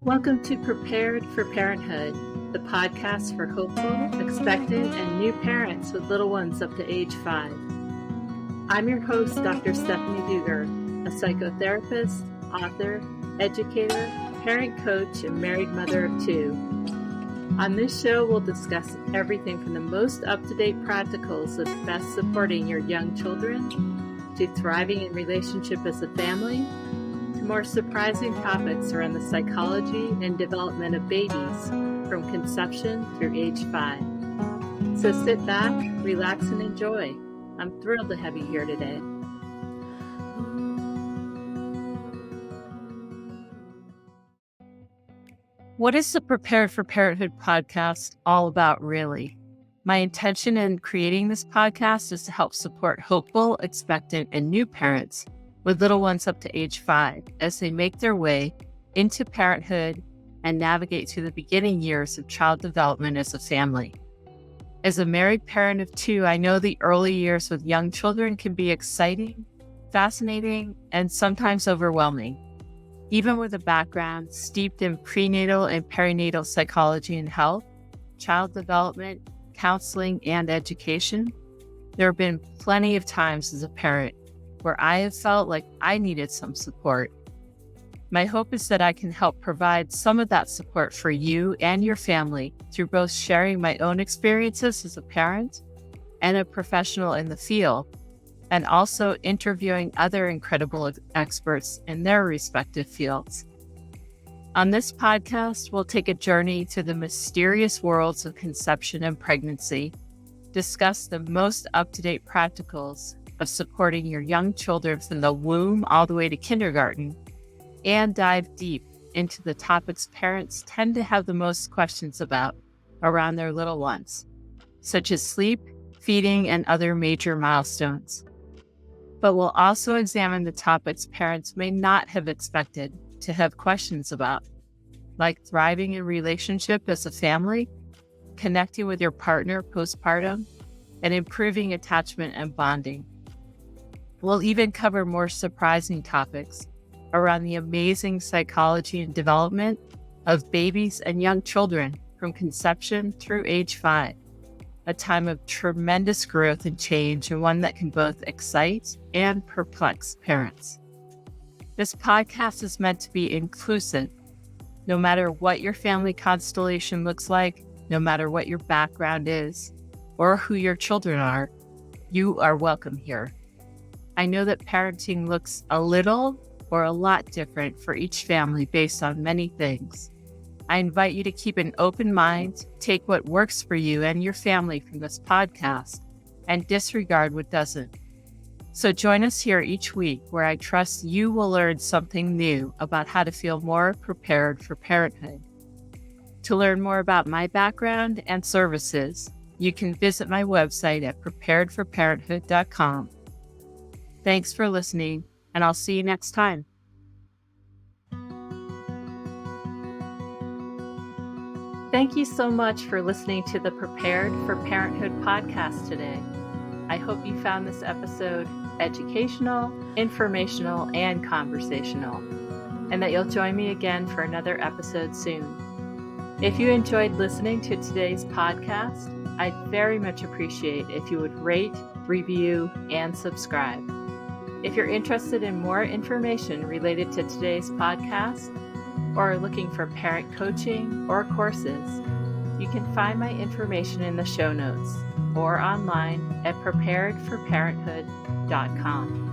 Welcome to Prepared for Parenthood, the podcast for hopeful, expectant, and new parents with little ones up to age 5. I'm your host, Dr. Stephanie Duger, a psychotherapist, author, educator, parent coach, and married mother of 2. On this show, we'll discuss everything from the most up-to-date practicals of best supporting your young children, to thriving in relationship as a family, to more surprising topics around the psychology and development of babies from conception through age 5. So sit back, relax, and enjoy. I'm thrilled to have you here today. What is the Prepared for Parenthood podcast all about, really? My intention in creating this podcast is to help support hopeful, expectant, and new parents with little ones up to age 5 as they make their way into parenthood and navigate through the beginning years of child development as a family. As a married parent of 2, I know the early years with young children can be exciting, fascinating, and sometimes overwhelming. Even with a background steeped in prenatal and perinatal psychology and health, child development, counseling, and education, there have been plenty of times as a parent where I have felt like I needed some support. My hope is that I can help provide some of that support for you and your family through both sharing my own experiences as a parent and a professional in the field, and also interviewing other incredible experts in their respective fields. On this podcast, we'll take a journey through the mysterious worlds of conception and pregnancy, discuss the most up-to-date practicals of supporting your young children from the womb all the way to kindergarten, and dive deep into the topics parents tend to have the most questions about around their little ones, such as sleep, feeding, and other major milestones. But we'll also examine the topics parents may not have expected to have questions about, like thriving in relationship as a family, connecting with your partner postpartum, and improving attachment and bonding. We'll even cover more surprising topics around the amazing psychology and development of babies and young children from conception through age 5, a time of tremendous growth and change, and one that can both excite and perplex parents. This podcast is meant to be inclusive. No matter what your family constellation looks like, no matter what your background is, or who your children are, you are welcome here. I know that parenting looks a little or a lot different for each family based on many things. I invite you to keep an open mind, take what works for you and your family from this podcast, and disregard what doesn't. So join us here each week, where I trust you will learn something new about how to feel more prepared for parenthood. To learn more about my background and services, you can visit my website at preparedforparenthood.com. Thanks for listening, and I'll see you next time. Thank you so much for listening to the Prepared for Parenthood podcast today. I hope you found this episode educational, informational, and conversational, and that you'll join me again for another episode soon. If you enjoyed listening to today's podcast, I'd very much appreciate if you would rate, review, and subscribe. If you're interested in more information related to today's podcast, or are looking for parent coaching or courses, you can find my information in the show notes or online at preparedforparenthood.com.